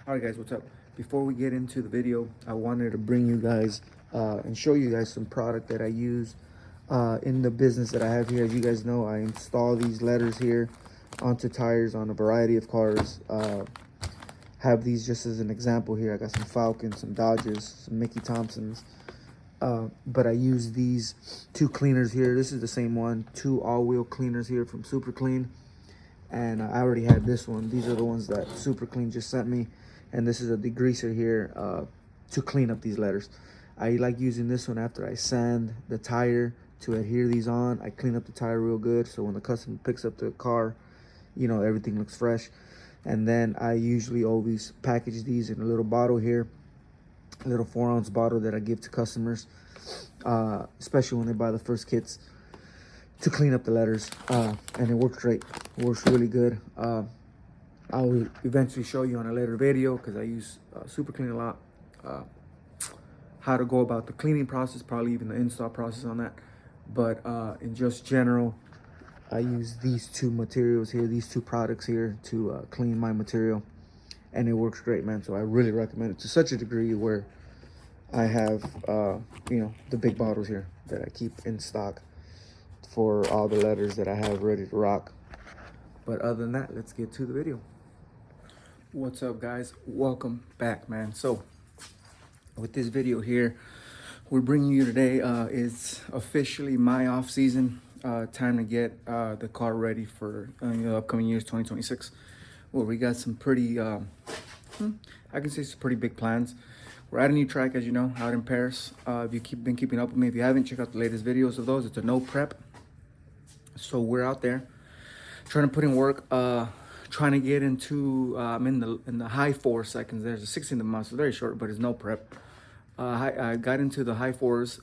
All right, guys, what's up? Before we get into the video, I wanted to bring you guys and show you guys some product that I use in the business that I have here. As you guys know, I install these letters here onto tires on a variety of cars. Have these just as an example here. I got some Falcons, some Dodgers, some Mickey Thompsons. But I use these two cleaners here. This is the same one, two all-wheel cleaners here from Super Clean. And I already had this one. These are the ones that Super Clean just sent me. And this is a degreaser here to clean up these letters. I like using this one after I sand the tire to adhere these on. I clean up the tire real good, so when the customer picks up the car, you know, everything looks fresh. And then I usually always package these in a little bottle here, a little 4-ounce bottle that I give to customers, especially when they buy the first kits, to clean up the letters. And it works great. It works really good. I will eventually show you on a later video, because I use Super Clean a lot, how to go about the cleaning process, probably even the install process on that. But in just general, I use these two materials here, these two products here to clean my material, and it works great, man. So I really recommend it to such a degree where I have you know, the big bottles here that I keep in stock for all the letters that I have ready to rock. But other than that, let's get to the video. What's up, guys? Welcome back, man. So with this video here, we're bringing you today is officially my off season. Time to get the car ready for the upcoming years, 2026. Well, we got some pretty I can say some pretty big plans. We're at a new track, as you know, out in Perris. If you've been keeping up with me, if you haven't, check out the latest videos of those. It's a no prep, so we're out there trying to put in work, trying to get into I'm in the high 4 seconds. There's a 16th of a mile, so very short, but it's no prep. I got into the high 4s.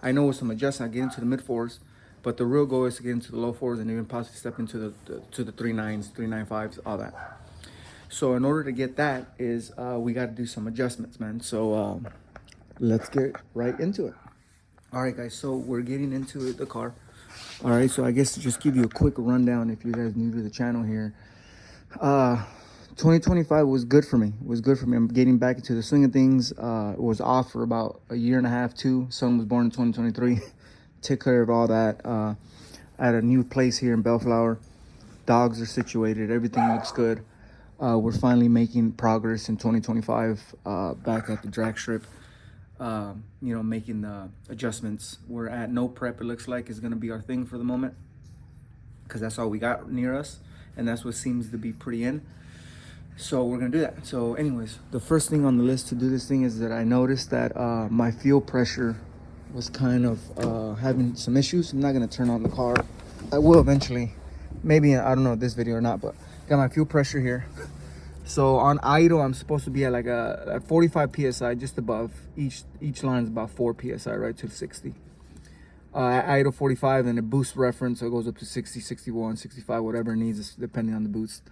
I know with some adjustment I get into the mid 4s, but the real goal is to get into the low 4s and even possibly step into the 3.9s, 3.95s, all that. So in order to get that is we got to do some adjustments, man. So let's get right into it. All right, guys, so we're getting into the car. All right, so I guess to just give you a quick rundown, if you guys new to the channel here, 2025 was good for me. I'm getting back into the swing of things. It was off for about a year and a half, 2. Son was born in 2023. Took care of all that. I had a new place here in Bellflower. Dogs are situated. Everything looks good. We're finally making progress in 2025 back at the drag strip. You know, making the adjustments. We're at no prep. It looks like is going to be our thing for the moment, because that's all we got near us, and that's what seems to be pretty in. So we're gonna do that. So anyways, the first thing on the list to do this thing is that I noticed that my fuel pressure was kind of having some issues. I'm not gonna turn on the car. I will eventually, maybe, I don't know this video or not, but got my fuel pressure here. So on idle, I'm supposed to be at like a 45 psi, just above. Each line is about 4 psi, right to 60. At idle 45, and it boosts reference, so it goes up to 60, 61, 65, whatever it needs, depending on the boost.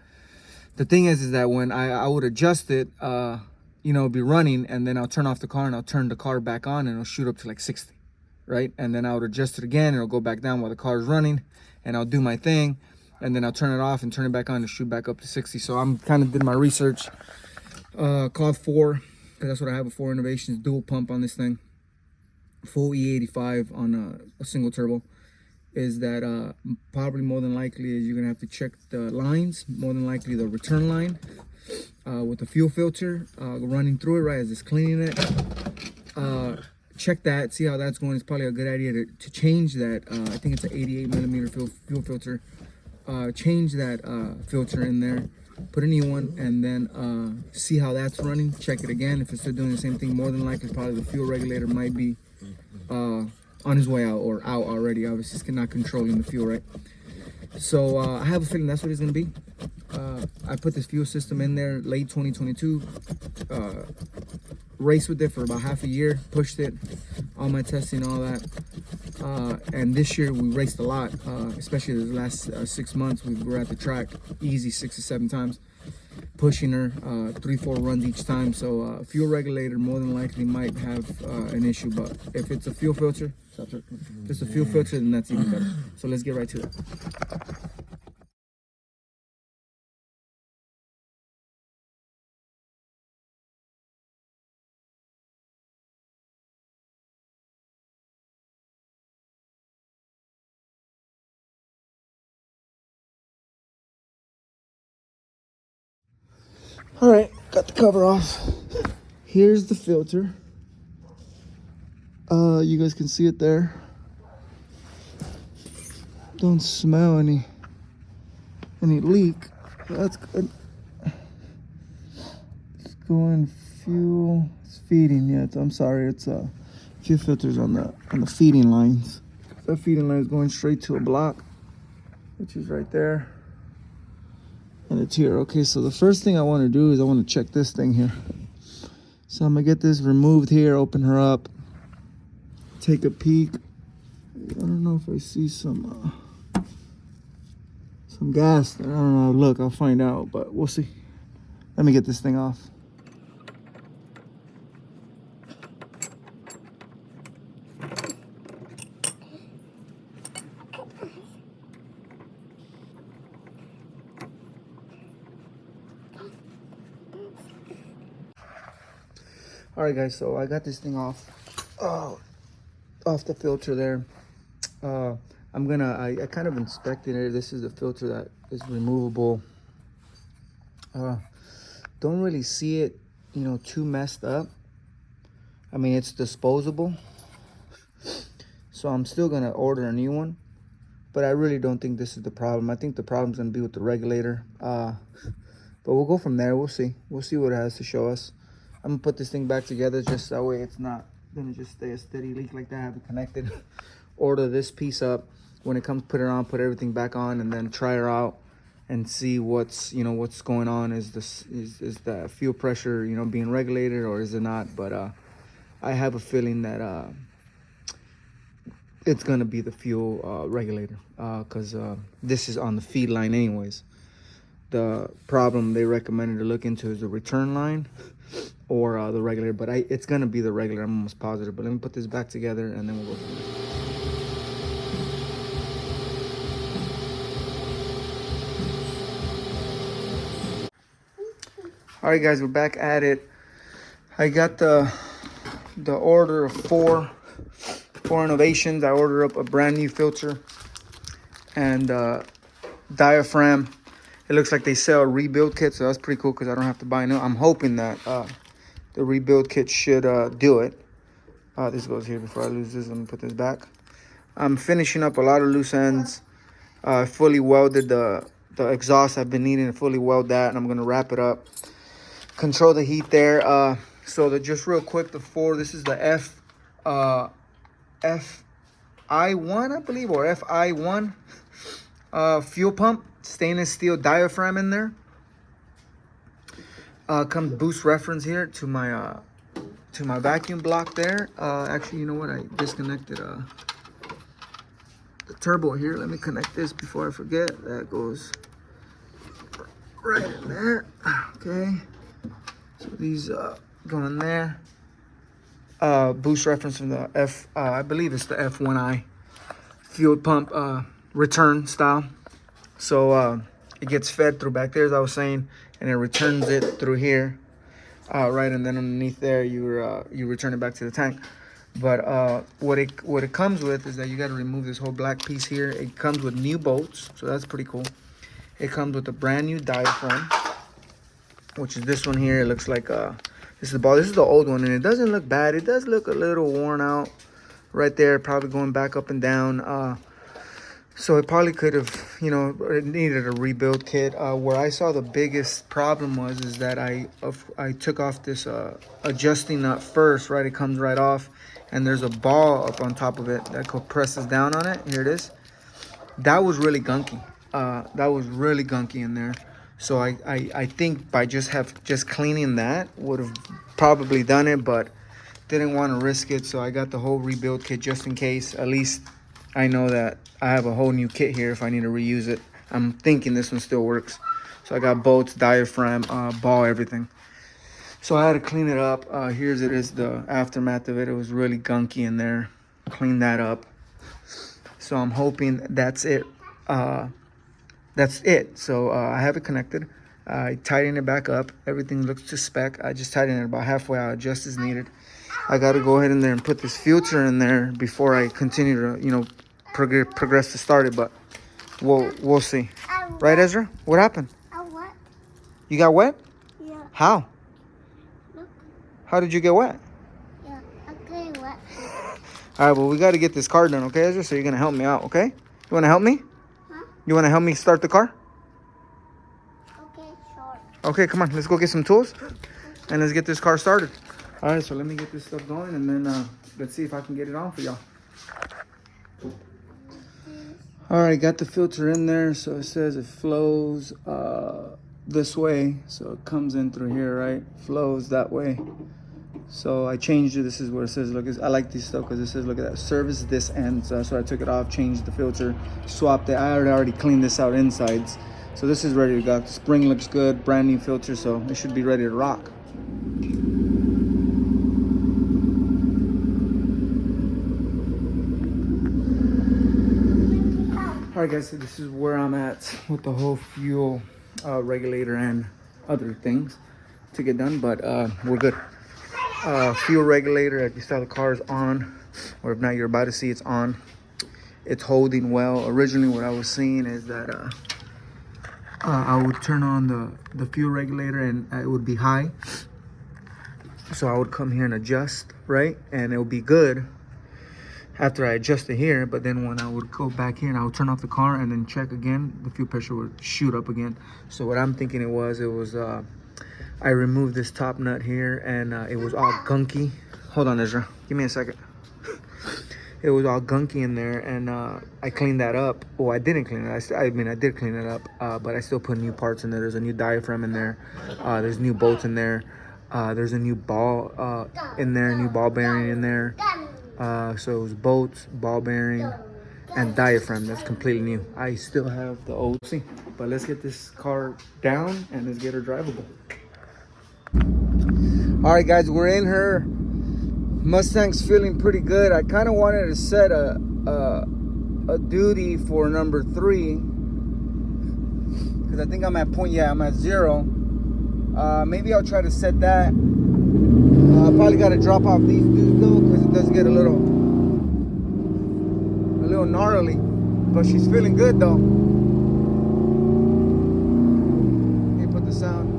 The thing is that when I would adjust it, you know, be running, and then I'll turn off the car and I'll turn the car back on and it'll shoot up to like 60, right? And then I would adjust it again and it'll go back down while the car is running, and I'll do my thing, and then I'll turn it off and turn it back on to shoot back up to 60. So I'm kind of did my research, called Fore, because that's what I have, a Fore Innovations dual pump on this thing, full E85 on a single turbo. Is that probably more than likely is you're gonna have to check the lines, more than likely the return line with the fuel filter running through it, right, as it's cleaning it. Check that, see how that's going. It's probably a good idea to change that. I think it's an 88 millimeter fuel filter. Change that filter in there, put a new one, and then see how that's running. Check it again. If it's still doing the same thing, more than likely probably the fuel regulator might be on his way out, or out already. Obviously, it's not controlling the fuel, right? So I have a feeling that's what it's gonna be. I put this fuel system in there late 2022, raced with it for about half a year, pushed it, all my testing, all that. And this year we raced a lot, especially the last 6 months. We were at the track easy 6 or 7 times, pushing her 3-4 runs each time. So fuel regulator more than likely might have an issue, but if it's a fuel filter, if it's a fuel filter, then that's even better. So let's get right to it. All right, got the cover off. Here's the filter. You guys can see it there. Don't smell any leak. That's good. It's going fuel. It's feeding. Yeah, I'm sorry. It's a few filters on the feeding lines. That feeding line is going straight to a block, which is right there. And it's here. Okay, so the first thing I want to do is I want to check this thing here. So I'm gonna get this removed here, open her up, take a peek. I don't know if I see some gas there. I don't know. Look, I'll find out, but we'll see. Let me get this thing off. All right, guys, so I got this thing off the filter there. I kind of inspected it. This is a filter that is removable. Don't really see it, you know, too messed up. I mean, it's disposable. So I'm still gonna order a new one, but I really don't think this is the problem. I think the problem's gonna be with the regulator. But we'll go from there. We'll see. We'll see what it has to show us. I'm gonna put this thing back together just that way it's not gonna just stay a steady leak like that. I have it connected. Order this piece up. When it comes, put it on, put everything back on, and then try her out and see what's going on. Is the fuel pressure, you know, being regulated, or is it not? But I have a feeling that it's gonna be the fuel regulator, because this is on the feed line anyways. The problem they recommended to look into is the return line or the regulator, but it's gonna be the regulator, I'm almost positive. But let me put this back together and then we'll go from there. All right, guys, we're back at it. I got the order of four innovations. I ordered up a brand new filter and diaphragm. It looks like they sell a rebuild kit, so that's pretty cool because I don't have to buy new. I'm hoping that the rebuild kit should do it. This goes here before I lose this. Let me put this back. I'm finishing up a lot of loose ends. Fully welded the exhaust. I've been needing to fully weld that, and I'm gonna wrap it up. Control the heat there. So just real quick, the Fore. This is the F1i, I believe, or F1i fuel pump. Stainless steel diaphragm in there. Comes boost reference here to my vacuum block there. Actually, you know what? I disconnected the turbo here. Let me connect this before I forget. That goes right in there. Okay. So these go in there. Boost reference from the I believe it's the F1i fuel pump return style. So it gets fed through back there, as I was saying, and it returns it through here, right, and then underneath there you return it back to the tank. But what it comes with is that you got to remove this whole black piece here. It comes with new bolts, so that's pretty cool. It comes with a brand new diaphragm, which is this one here. It looks like this is the ball. This is the old one, and it doesn't look bad. It does look a little worn out right there, probably going back up and down. So it probably could have, you know, it needed a rebuild kit. Where I saw the biggest problem is that I took off this adjusting nut first, right? It comes right off, and there's a ball up on top of it that presses down on it. Here it is. That was really gunky. That was really gunky in there. So I think by just cleaning that would have probably done it, but didn't want to risk it. So I got the whole rebuild kit just in case. At least I know that I have a whole new kit here if I need to reuse it. I'm thinking this one still works. So I got bolts, diaphragm, ball, everything. So I had to clean it up. Here's it is, the aftermath of it. It was really gunky in there. Clean that up. So I'm hoping that's it. That's it. So I have it connected. I tighten it back up. Everything looks to spec. I just tighten it about halfway. I adjust as needed. I got to go ahead in there and put this filter in there before I continue to, you know, progress to start it. But we'll see. Right, Ezra? What happened? What? You got wet? Yeah. How? Look. How did you get wet? Yeah, okay, what? All right, well, we got to get this car done, okay, Ezra? So you're going to help me out, okay? You want to help me? Huh? You want to help me start the car? Okay, sure. Okay, come on. Let's go get some tools. And let's get this car started. All right, so let me get this stuff going. And then let's see if I can get it on for y'all. All right, got the filter in there. So it says it flows this way. So it comes in through here, right? Flows that way. So I changed it. This is where it says, look, I like this stuff because it says, look at that, service this end. So I took it off, changed the filter, swapped it. I already cleaned this out insides. So this is ready to go. The spring looks good, brand new filter, so it should be ready to rock. All right, guys, so this is where I'm at with the whole fuel regulator and other things to get done, but we're good. Fuel regulator, if you saw the car is on, or if not, you're about to see it's on. It's holding well. Originally, what I was seeing is that I would turn on the fuel regulator and it would be high. So I would come here and adjust, right? And it would be good after I adjusted here. But then when I would go back here and I would turn off the car and then check again, the fuel pressure would shoot up again. So what I'm thinking it was I removed this top nut here and it was all gunky. Hold on, Ezra. Give me a second. It was all gunky in there and I cleaned that up. Well, I didn't clean it. I mean, I did clean it up, but I still put new parts in there. There's a new diaphragm in there. There's new bolts in there. There's a new ball in there, new ball bearing in there. So it was bolts, ball bearing, and diaphragm. That's completely new. I still have the old. See, but let's get this car down and let's get her drivable. All right, guys, we're in her. Mustang's feeling pretty good. I kind of wanted to set a duty for number 3 because I think I'm at point. Yeah, I'm at 0. Maybe I'll try to set that. I probably got to drop off these dudes though because it does get a little gnarly. But she's feeling good though. Let me put the sound.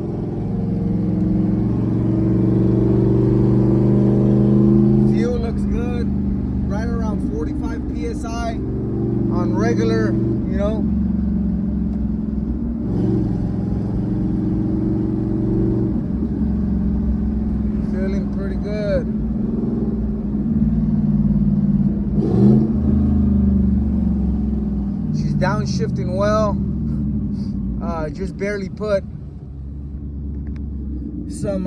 PSI on regular, you know. Feeling pretty good. She's downshifting well. Just barely put some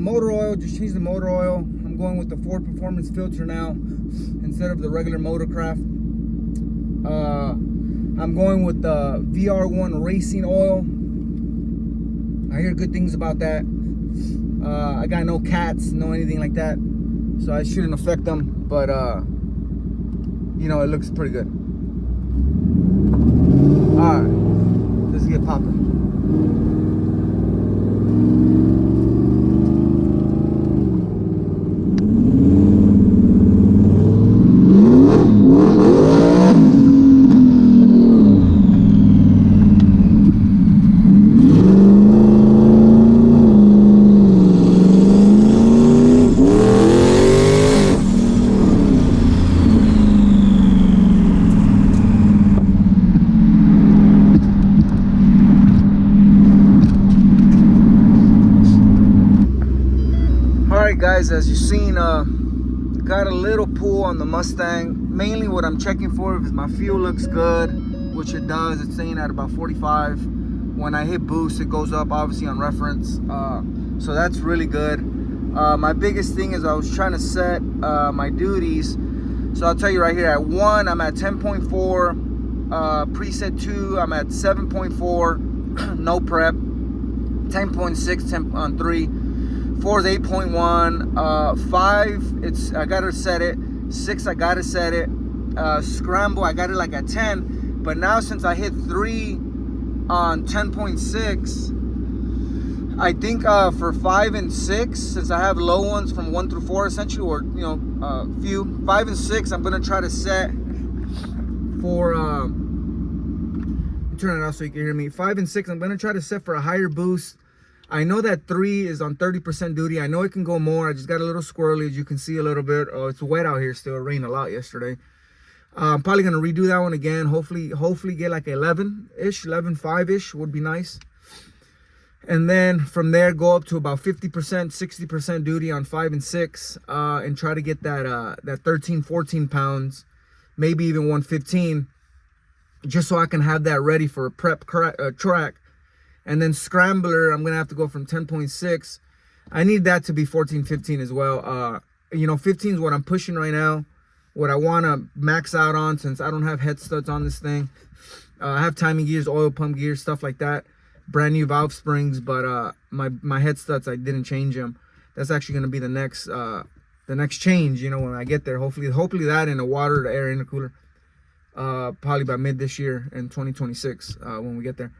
motor oil. Just changed the motor oil. I'm going with the Fore Performance filter now instead of the regular Motorcraft. I'm going with the VR1 racing oil. I hear good things about that. I got no cats, no anything like that, so I shouldn't affect them, but you know, it looks pretty good. All right, let's get popping. Guys, as you've seen, got a little pull on the Mustang. Mainly what I'm checking for is my fuel looks good, which it does. It's staying at about 45. When I hit boost, it goes up, obviously on reference, so that's really good. My biggest thing is I was trying to set my duties. So I'll tell you right here, at 1 I'm at 10.4, preset 2 I'm at 7.4, no prep, 10.6 10 on 3, 4 is 8.1, 5 it's I gotta set it, 6 I gotta set it, scramble I got it like at 10, but now since I hit 3 on 10.6, I think for 5 and 6, since I have low ones from 1 through 4 essentially, or you know, few 5 and 6, I'm gonna try to set for turn it off so you can hear me. 5 and 6 I'm gonna try to set for a higher boost. I know that 3 is on 30% duty. I know it can go more. I just got a little squirrely, as you can see a little bit. Oh, it's wet out here still. It rained a lot yesterday. I'm probably gonna redo that one again. Hopefully get like 11-ish, 11.5-ish would be nice. And then from there go up to about 50%, 60% duty on 5 and 6, and try to get that 13, 14 pounds, maybe even 115, just so I can have that ready for a prep track. And then scrambler, I'm gonna have to go from 10.6. I need that to be 14, 15 as well. You know, 15 is what I'm pushing right now, what I want to max out on, since I don't have head studs on this thing. I have timing gears, oil pump gears, stuff like that, brand new valve springs, but my head studs, I didn't change them. That's actually going to be the next change, you know, when I get there. Hopefully that in a water to air intercooler, probably by mid this year in 2026, when we get there.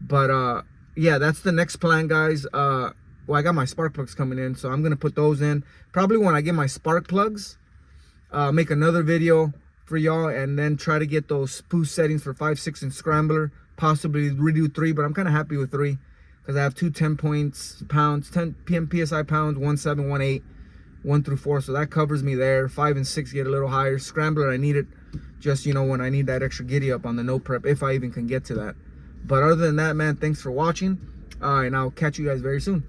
But yeah, that's the next plan, guys. Well, I got my spark plugs coming in, so I'm gonna put those in probably when I get my spark plugs. Make another video for y'all, and then try to get those spoof settings for 5, 6 and scrambler, possibly redo 3, but I'm kind of happy with 3 because I have two 10 pounds, 10 psi pounds, 1, 7, 1, 8, 1 through 4, so that covers me there. 5 and 6 get a little higher. Scrambler, I need it just, you know, when I need that extra giddy up on the no prep, if I even can get to that. But other than that, man, thanks for watching, and I'll catch you guys very soon.